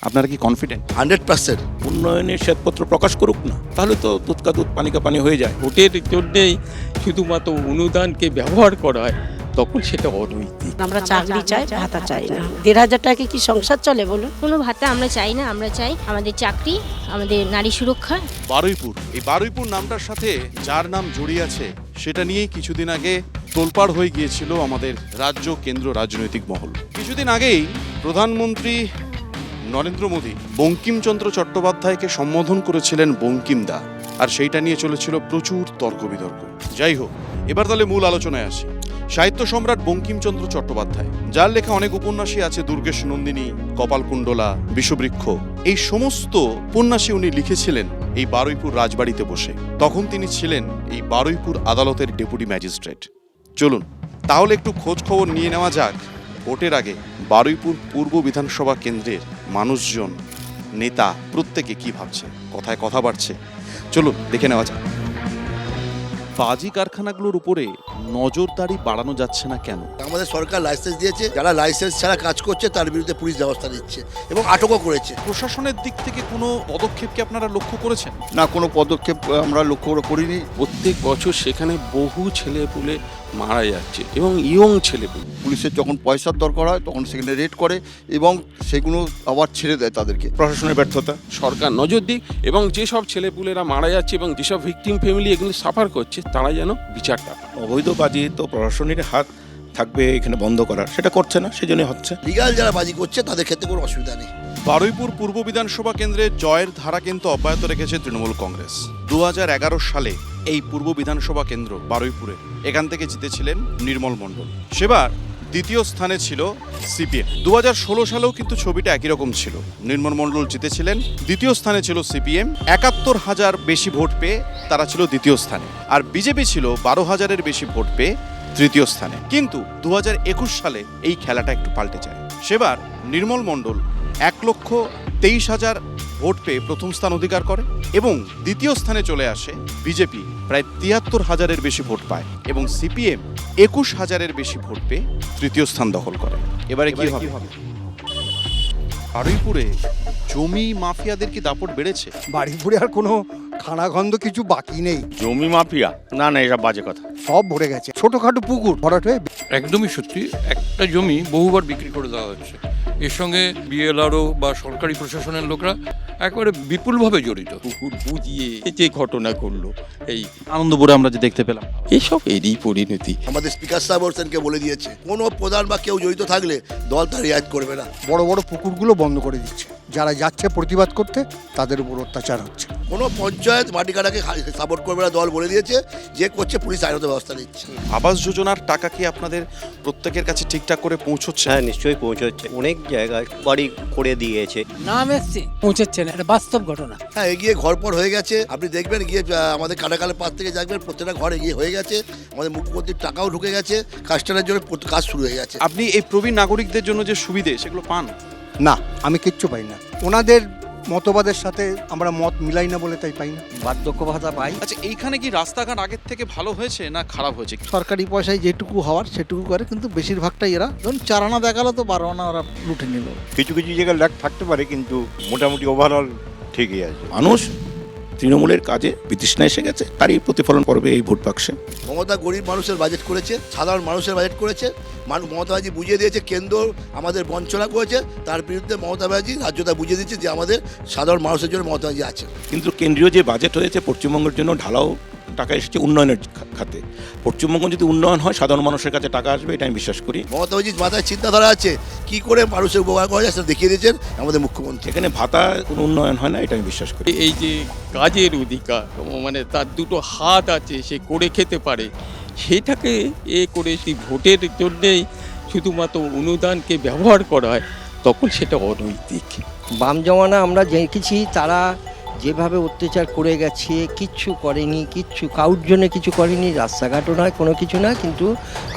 আপনারা কি কনফিডেন্ট? 100%। উন্নয়নের শ্বেতপত্র প্রকাশ করুক না, তাহলে তো দুধ কা দুধ পানি কা পানি হয়ে যায়। ভোটের জন্যেই শুধুমাত্র অনুদানকে ব্যবহার করা হয়, তখন সেটা অনৈতিক। আমরা চাকরি চাই, ভাতা চাই না। 1,500 টাকা কি সংসার চলে বলুন? কোনো ভাতা আমরা চাই না, আমরা চাই আমাদের চাকরি, আমাদের নারী সুরক্ষা। বারুইপুর, এই বারুইপুর নামটার সাথে যার নাম জড়িয়ে আছে সেটা নিয়েই কিছুদিন আগে তোলপাড় হয়ে গিয়েছিল আমাদের রাজ্য কেন্দ্র রাজনৈতিক মহল। কিছুদিন আগেই প্রধানমন্ত্রী নরেন্দ্র মোদী বঙ্কিমচন্দ্র চট্টোপাধ্যায়কে সম্বোধন করেছিলেন বঙ্কিমদা, আর সেইটা নিয়ে চলেছিল প্রচুর তর্ক বিতর্ক। যাই হোক, এবার তাহলে মূল আলোচনায় আসি। সাহিত্য সম্রাট বঙ্কিমচন্দ্র চট্টোপাধ্যায়, যার লেখা অনেক উপন্যাসই আছে, দুর্গেশ নন্দিনী, কপালকুণ্ডলা, বিষবৃক্ষ, এই সমস্ত উপন্যাসে উনি লিখেছিলেন এই বারুইপুর রাজবাড়িতে বসে। তখন তিনি ছিলেন এই বারুইপুর আদালতের ডেপুটি ম্যাজিস্ট্রেট। চলুন তাহলে একটু খোঁজ খবর নিয়ে নেওয়া যাক ভোটের আগে বারুইপুর পূর্ব বিধানসভা কেন্দ্রের মানুষজন, নেতা প্রত্যেকে কি ভাবছে, কথায় কথা বাড়ছে। চলুন দেখে নেওয়া যাক। বাজি কারখানাগুলোর উপরে নজরদারি বাড়ানো যাচ্ছে না কেন? আমাদের সরকার লাইসেন্স দিয়েছে, যারা লাইসেন্স ছাড়া কাজ করছে তার বিরুদ্ধে পুলিশ ব্যবস্থা নিচ্ছে এবং আটকও করেছে। প্রশাসনের দিক থেকে কোনো পদক্ষেপ কি আপনারা লক্ষ্য করেছেন? না, কোনো পদক্ষেপ আমরা লক্ষ্য করিনি। প্রত্যেক বছর সেখানে বহু ছেলেপুলে মারা যাচ্ছে এবং ইয়ং ছেলেপুলে। পুলিশের যখন পয়সার দরকার হয় তখন সেখানে রেড করে এবং সেগুলো আবার ছেড়ে দেয় তাদেরকে। প্রশাসনের ব্যর্থতা। সরকার নজর দিক এবং যেসব ছেলেপুলেরা মারা যাচ্ছে এবং যেসব ভিকটিম ফ্যামিলি এগুলো সাফার করছে, তারা যেন বিচারটা পায়। অবৈধ বাজি তো প্রশাসনের হাত থাকবে এখানে বন্ধ করার, সেটা করছে না, সেজন্য হচ্ছে। লিগাল যারা বাজি করছে তাদের ক্ষেত্রে কোনো অসুবিধা নেই। বারুইপুর পূর্ব বিধানসভা কেন্দ্রে জয়ের ধারা কিন্তু অব্যাহত রেখেছে তৃণমূল কংগ্রেস। 2011 সালে এই পূর্ব বিধানসভা কেন্দ্র বারুইপুরে এখান থেকে জিতেছিলেন নির্মল মণ্ডল। সেবার দ্বিতীয় স্থানে ছিল সিপিএম। 2016 সালেও কিন্তু ছবিটা একই রকম ছিল। নির্মল মণ্ডল জিতেছিলেন, দ্বিতীয় স্থানে ছিল সিপিএম। 71,000 বেশি ভোট পেয়ে তারা ছিল দ্বিতীয় স্থানে, আর বিজেপি ছিল 12,000-এর বেশি ভোট পেয়ে তৃতীয় স্থানে। কিন্তু 2021 সালে এই খেলাটা একটু পাল্টে যায়। সেবার নির্মল মণ্ডল 1,23,000 ভোট পেয়ে প্রথম স্থান অধিকার করে এবং দ্বিতীয় স্থানে চলে আসে বিজেপি, প্রায় 73,000-এর বেশি ভোট পায়, এবং সিপিএম 21,000-এর বেশি ভোট পেয়ে তৃতীয় স্থান দখল করে। এবারে কি হবে? বারুইপুরে জমি মাফিয়াদের কি দাপট বেড়েছে? বাড়িপুরে আর কোনো খানাখন্দ কিছু বাকি নেই। জমি মাফিয়া? না না, এসব বাজে কথা। সব ভরে গেছে, ছোটখাটো পুকুর ভরাট হয়ে। একদমই সত্যি, একটা জমি বহুবার বিক্রি করে দেওয়া হচ্ছে। এর সঙ্গে বিএলআরও বা সরকারি প্রশাসনের লোকরা একেবারে বিপুলভাবে জড়িত। পুকুর বুঝিয়ে যে ঘটনা করলো, এই আনন্দপুরে আমরা যে দেখতে পেলাম, এইসব এরই পরিণতি। আমাদের স্পিকার সাহেব হোসেনকে বলে দিয়েছে কোনো প্রধান বা কেউ জড়িত থাকলে দল তার রিয়াজ করবে না। বড় বড় পুকুরগুলো বন্ধ করে দিচ্ছে, যারা যাচ্ছে প্রতিবাদ করতে তাদের উপর অত্যাচার হচ্ছে। কোনো পঞ্চায়েত মাটি কাটাকে সাপোর্ট করবে না, দল বলে দিয়েছে, যে করছে পুলিশ আইনত ব্যবস্থা নিচ্ছে। আবাস যোজনার টাকা কি আপনাদের প্রত্যেকের কাছে ঠিকঠাক করে পৌঁছচ্ছে? হ্যাঁ, নিশ্চয়ই পৌঁছচ্ছে। অনেক জায়গায় বাড়ি করে দিয়েছে। নাম এসছে, পৌঁছচ্ছে না, এটা বাস্তব ঘটনা। হ্যাঁ, এগিয়ে ঘরপর হয়ে গেছে। আপনি দেখবেন গিয়ে আমাদের কাটাকালের পাশ থেকে দেখবেন প্রত্যেকটা ঘর এগিয়ে হয়ে গেছে। আমাদের মুখ্যমন্ত্রীর টাকাও ঢুকে গেছে, কাস্টমারের জন্য কাজ শুরু হয়ে গেছে। আপনি এই প্রবীণ নাগরিকদের জন্য যে সুবিধে সেগুলো পান? না, আমি কিচ্ছু পাই না। ওনাদের মতবাদের সাথে আমরা মত মিলাই না বলে তাই পাই না। বার্ধক্য ভাতা পাই। আচ্ছা, এইখানে কি রাস্তাঘাট আগের থেকে ভালো হয়েছে না খারাপ হয়েছে? সরকারি পয়সায় যেটুকু হওয়ার সেটুকু করে, কিন্তু বেশিরভাগটাই এরা ধরুন 4 আনা দেখালো তো 12 আনা ওরা লুটে নিল। কিছু কিছু জায়গায় ল্যাগ থাকতে পারে, কিন্তু মোটামুটি ওভারঅল ঠিকই আছে। মানুষ তৃণমূলের কাজে বিতৃষ্ণা এসে গেছে, তারই প্রতিফলন করবে এই ভোট বাক্সে। মমতা গরিব মানুষের বাজেট করেছে, সাধারণ মানুষের বাজেট করেছে। মমতা ব্যানার্জি বুঝিয়ে দিয়েছে কেন্দ্র আমাদের বঞ্চনা করেছে, তার বিরুদ্ধে মমতা ব্যানার্জি রাজ্যটা বুঝিয়ে দিচ্ছে যে আমাদের সাধারণ মানুষের জন্য মমতা ব্যানার্জি আছে। কিন্তু কেন্দ্রীয় যে বাজেট হয়েছে পশ্চিমবঙ্গের জন্য ঢালাও টাকা এসেছে উন্নয়নের খাতে। পশ্চিমবঙ্গ যদি উন্নয়ন হয়, সাধারণ মানুষের কাছে টাকা আসবে, এটা আমি বিশ্বাস করি। মমতা ব্যানার্জির মাথায় চিন্তাধারা আছে, কি করে মানুষের উপকার করা যায় সেটা দেখিয়ে দিয়েছেন আমাদের মুখ্যমন্ত্রী। এখানে ভাতা কোনো উন্নয়ন হয় না, এটা আমি বিশ্বাস করি। এই যে কাজের অধিকার, মানে তার দুটো হাত আছে, সে করে খেতে পারে, সেটাকে করে সেই ভোটের জন্যেই শুধুমাত্র অনুদানকে ব্যবহার করা হয়, তখন সেটা অনৈতিক। বাম জমানা আমরা দেখেছি, তারা যেভাবে অত্যাচার করে গেছে, কিচ্ছু করেনি, কিচ্ছু কাউর জন্য কিছু করেনি, রাস্তাঘাটও নয়, কোনো কিছু না, কিন্তু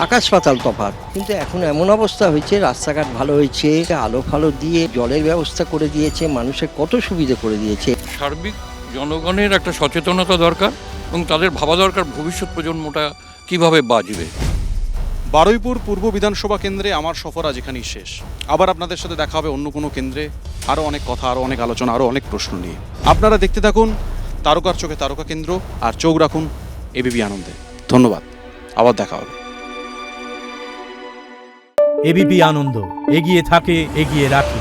আকাশ পাতাল তফাৎ। কিন্তু এখন এমন অবস্থা হয়েছে, রাস্তাঘাট ভালো হয়েছে, আলো ফালো দিয়ে জলের ব্যবস্থা করে দিয়েছে, মানুষের কত সুবিধা করে দিয়েছে। সার্বিক জনগণের একটা সচেতনতা দরকার এবং তাদের ভাবা দরকার ভবিষ্যৎ প্রজন্মটা কিভাবে বাঁচবে। বারুইপুর পূর্ব বিধানসভা কেন্দ্রে আমার সফর আজ এখানেই শেষ। আবার আপনাদের সাথে দেখা হবে অন্য কোনো কেন্দ্রে, আরও অনেক কথা, আরও অনেক আলোচনা, আরও অনেক প্রশ্ন নিয়ে। আপনারা দেখতে থাকুন তারকার চোখে তারকা কেন্দ্র, আর চোখ রাখুন এবিপি আনন্দে। ধন্যবাদ, আবার দেখা হবে। এবিপি আনন্দ, এগিয়ে থাকে, এগিয়ে রাখে।